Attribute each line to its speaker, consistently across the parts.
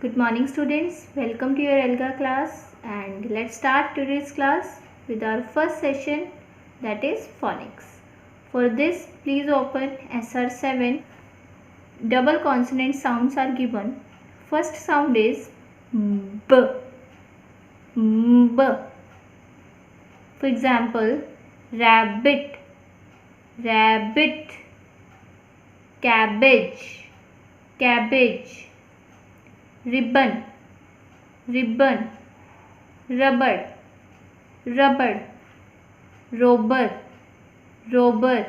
Speaker 1: Good morning students, welcome to your Elga class, and let's start today's class with our first session, that is phonics. For this, please open SR7. Double consonant sounds are given. First sound is B. B. For example, rabbit, rabbit, cabbage, cabbage, ribbon, ribbon, rubber, rubber, robber, robber,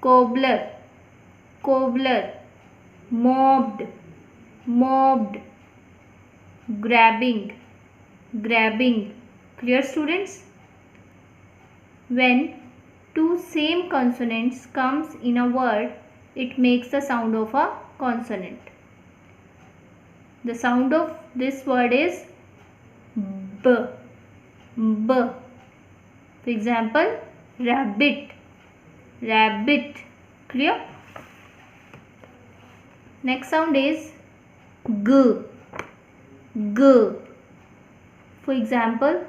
Speaker 1: cobbler, cobbler, mobbed, mobbed, grabbing, grabbing. Clear students? When two same consonants comes in a word, it makes the sound of a consonant. The sound of this word is B. B. For example, rabbit, rabbit. Clear? Next sound is G. G. For example,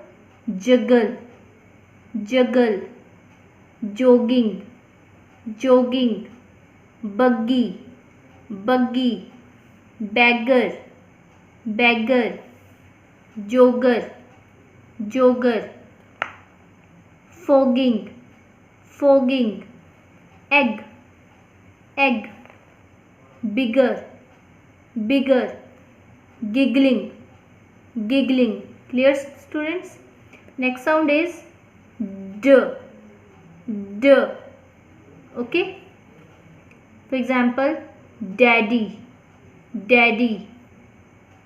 Speaker 1: juggle, juggle, jogging, jogging, buggy, buggy, beggar, beggar, jogger, jogger, fogging, fogging, egg, egg, bigger, bigger, giggling, giggling. Clear students? Next sound is D. D. Okay. For example, daddy, daddy,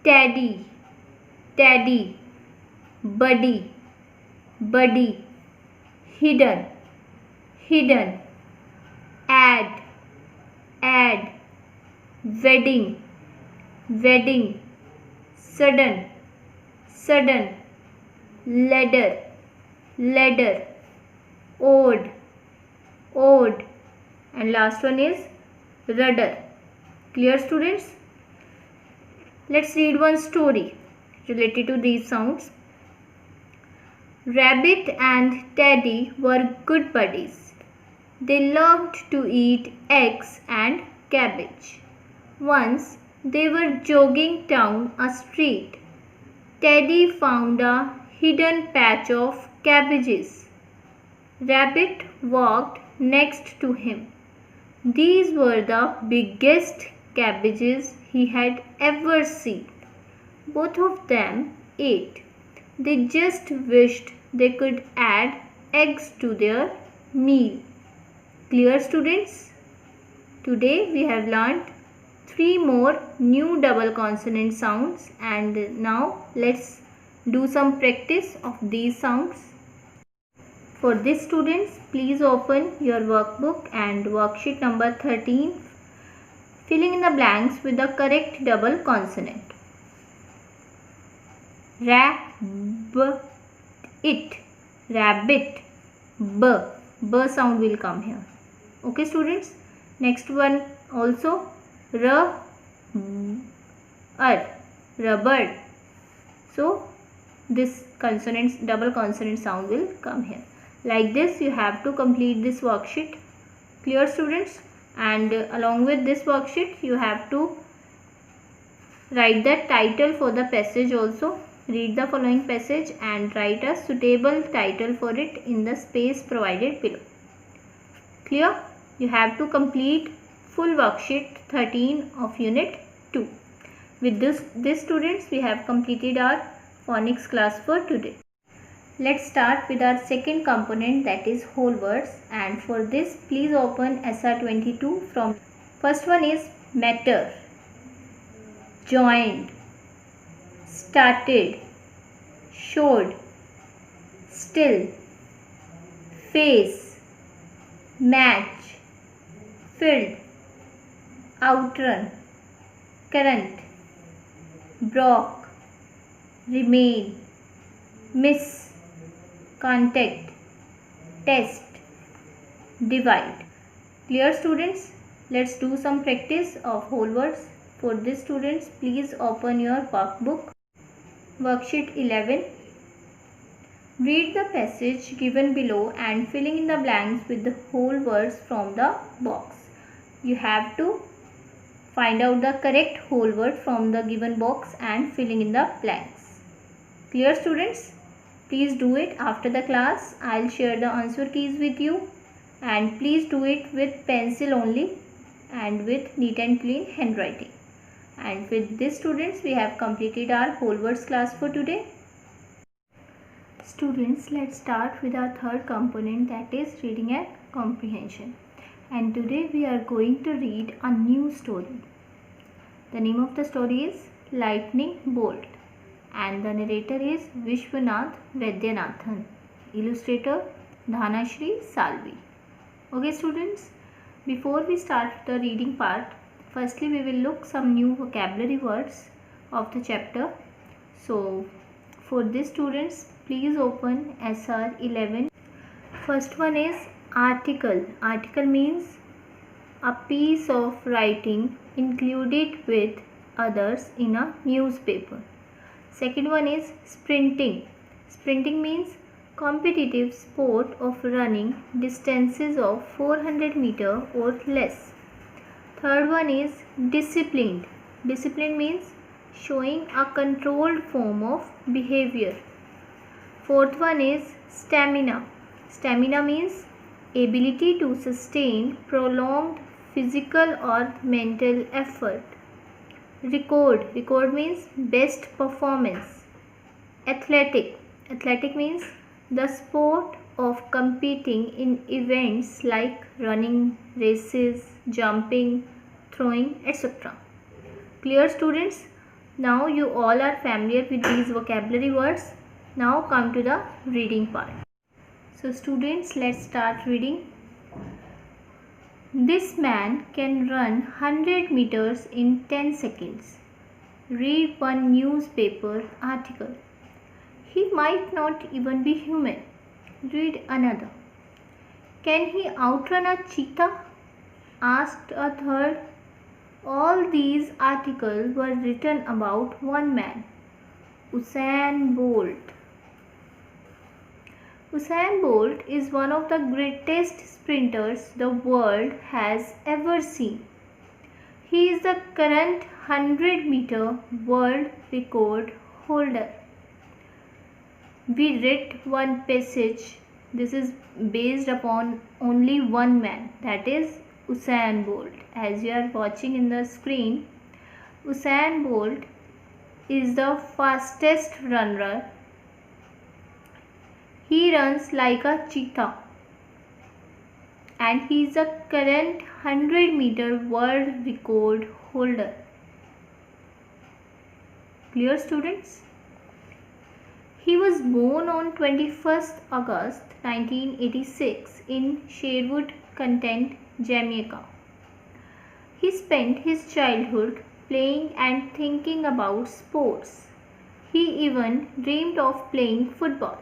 Speaker 1: teddy, teddy, buddy, buddy, hidden, hidden, add, add, wedding, wedding, sudden, sudden, ladder, ladder, ode, ode, and last one is rudder. Clear students? Let's read one story related to these sounds. Rabbit and Teddy were good buddies. They loved to eat eggs and cabbage. Once they were jogging down a street. Teddy found a hidden patch of cabbages. Rabbit walked next to him. These were the biggest cabbages he had ever seen. Both of them ate. They just wished they could add eggs to their meal. Clear students? Today we have learnt 3 more new double consonant sounds, and now let's do some practice of these sounds. For this students, please open your workbook and worksheet number 13, filling in the blanks with the correct double consonant. Rabbit, rabbit, B. B sound will come here. Okay students? Next one also rubber. So this consonant, double consonant sound will come here. Like this you have to complete this worksheet. Clear students? And along with this worksheet you have to write the title for the passage also. Read the following passage and write a suitable title for it in the space provided below. Clear? You have to complete full worksheet 13 of unit 2. With this students, we have completed our phonics class for today. Let's start with our second component, that is whole words, and for this please open SR22 from. First one is matter, joined, started, showed, still, face, match, filled, outrun, current, broke, remain, miss, contact, test, divide. Clear students? Let's do some practice of whole words. For this, students, please open your workbook. Worksheet 11. Read the passage given below and filling in the blanks with the whole words from the box. You have to find out the correct whole word from the given box and filling in the blanks. Clear, students? Please do it after the class. I'll share the answer keys with you, and please do it with pencil only and with neat and clean handwriting. And with this, students, we have completed our whole words class for today. Students, let's start with our third component, that is reading and comprehension. And today we are going to read a new story. The name of the story is Lightning Bolt, and the narrator is Vishwanath Vaidyanathan. Illustrator Dhanashri Salvi. Okay, students, before we start the reading part, firstly we will look some new vocabulary words of the chapter. So for this, students, please open SR 11. First one is article. Article means a piece of writing included with others in a newspaper. Second one is sprinting. Sprinting means competitive sport of running distances of 400 meter or less. Third one is disciplined. Discipline means showing a controlled form of behavior. Fourth one is stamina. Stamina means ability to sustain prolonged physical or mental effort. Record. Record means best performance. Athletic. Athletic means the sport of competing in events like running, races, jumping, throwing, etc. Clear, students? Now you all are familiar with these vocabulary words. Now come to the reading part. So students, let's start reading. This man can run 100 meters in 10 seconds. Read one newspaper article. He might not even be human. Read another. Can he outrun a cheetah? Asked a third. All these articles were written about one man, Usain Bolt. Usain Bolt is one of the greatest sprinters the world has ever seen. He is the current 100-meter world record holder. We read one passage. This is based upon only one man, that is Usain Bolt. As you are watching in the screen, Usain Bolt is the fastest runner. He runs like a cheetah, and he is the current 100-meter world record holder. Clear, students? He was born on 21st August 1986 in Sherwood, Content, Jamaica. He spent his childhood playing and thinking about sports. He even dreamed of playing football.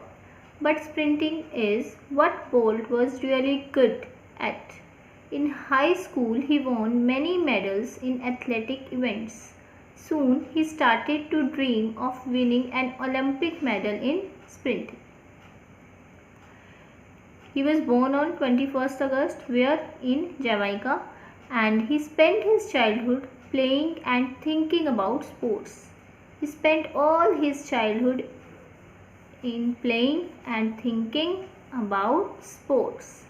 Speaker 1: But sprinting is what Bolt was really good at. In high school, he won many medals in athletic events. Soon, he started to dream of winning an Olympic medal in sprinting. He was born on 21st August, where in Jamaica, and he spent his childhood playing and thinking about sports. He spent all his childhood in playing and thinking about sports.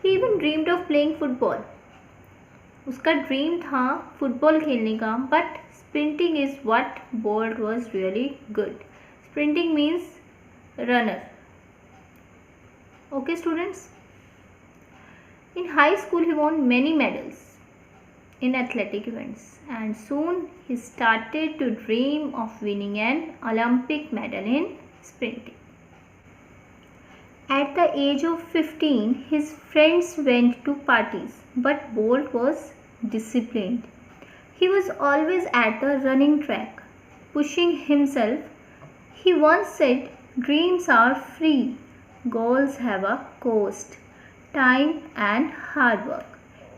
Speaker 1: He even dreamed of playing football. उसका dream था football खेलने का, but sprinting is what Bolt was really good. Sprinting means runner. Okay, students? In high school, he won many medals in athletic events, and soon he started to dream of winning an Olympic medal in sprinting. At the age of 15, his friends went to parties, but Bolt was disciplined. He was always at the running track, pushing himself. He once said, "Dreams are free. Goals have a cost, time and hard work.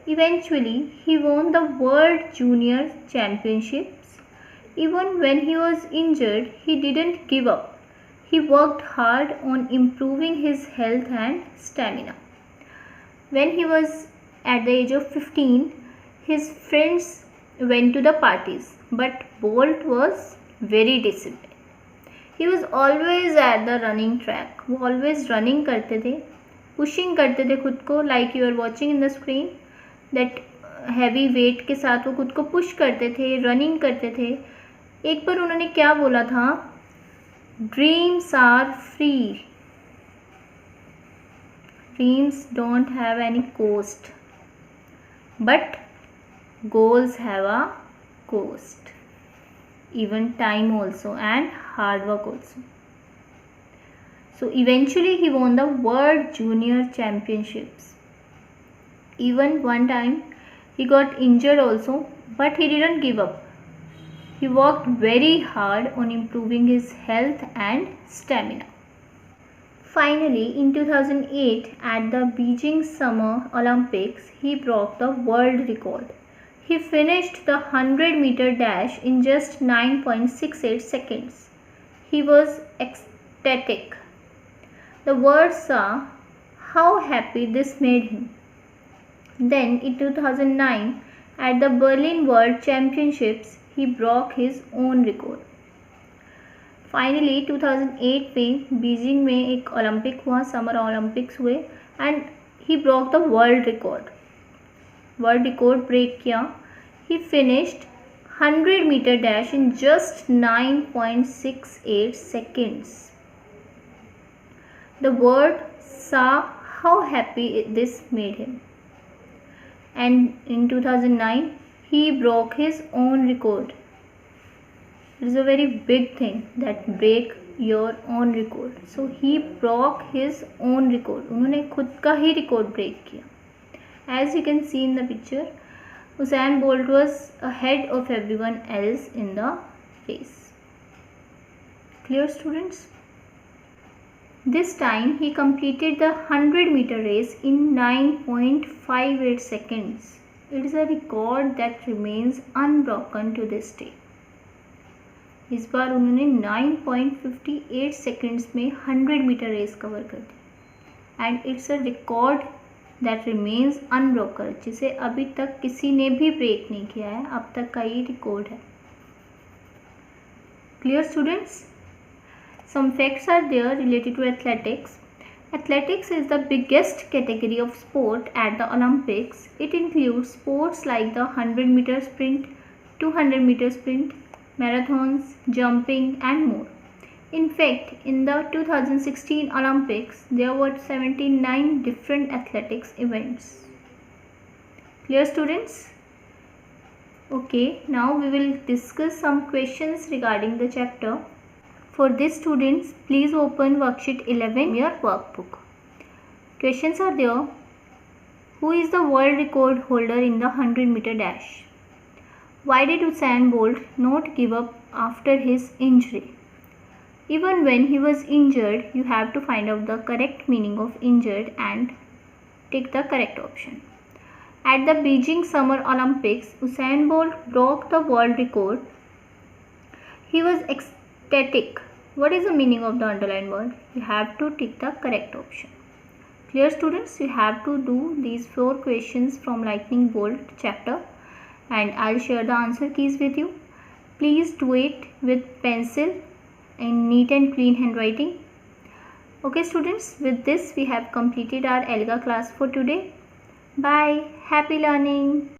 Speaker 1: Eventually, he won the World Junior Championships. Even when he was injured, he didn't give up. He worked hard on improving his health and stamina. When he was at the age of 15, his friends went to the parties, but Bolt was very disciplined. He was always at the running track. वो always running करते थे, pushing करते थे खुद को, like you are watching in the screen. That heavy weight के साथ वो खुद को push करते थे, running करते थे. एक बार उन्होंने क्या बोला था? Dreams are free. Dreams don't have any cost, but goals have a cost. Even time also and hard work also. So eventually he won the World Junior Championships. Even one time he got injured also, but he didn't give up. He worked very hard on improving his health and stamina. Finally, in 2008 at the Beijing Summer Olympics, he broke the world record. He finished the 100-meter dash in just 9.68 seconds. He was ecstatic. The world saw how happy this made him. Then in 2009 at the Berlin World Championships, he broke his own record. Finally 2008 में Beijing में एक Olympic हुआ, summer Olympics हुए, and he broke the world record break किया. He finished 100 metre dash in just 9.68 seconds. The world saw how happy this made him. And in 2009 he broke his own record. It is a very big thing that break your own record. So he broke his own record. उन्होंने खुद का ही record break किया. As you can see in the picture, Usain Bolt was ahead of everyone else in the race. Clear, students? This time he completed the 100-meter race in 9.58 seconds. It is a record that remains unbroken to this day. इस बार उन्होंने 9.58 seconds में 100 metre race cover कर दी, and it's a record that remains unbroken, जिसे अभी तक किसी ने भी ब्रेक नहीं किया है. अब तक का ये रिकॉर्ड है. Clear students? Some facts are there related to athletics. Athletics is the biggest category of sport at the Olympics. It includes sports like the 100-meter sprint, 200-meter sprint, marathons, jumping and more. In fact, in the 2016 Olympics, there were 79 different athletics events. Clear, students? Okay, now we will discuss some questions regarding the chapter. For this, students, please open worksheet 11 your workbook. Questions are there. Who is the world record holder in the 100-meter dash? Why did Usain Bolt not give up after his injury? Even when he was injured, you have to find out the correct meaning of injured and take the correct option. At the Beijing Summer Olympics, Usain Bolt broke the world record. He was ecstatic. What is the meaning of the underlined word? You have to take the correct option. Clear, students? You have to do these 4 questions from Lightning Bolt chapter, and I'll share the answer keys with you. Please do it with pencil in neat and clean handwriting. Okay, students, with this we have completed our ELGA class for today. Bye. Happy learning.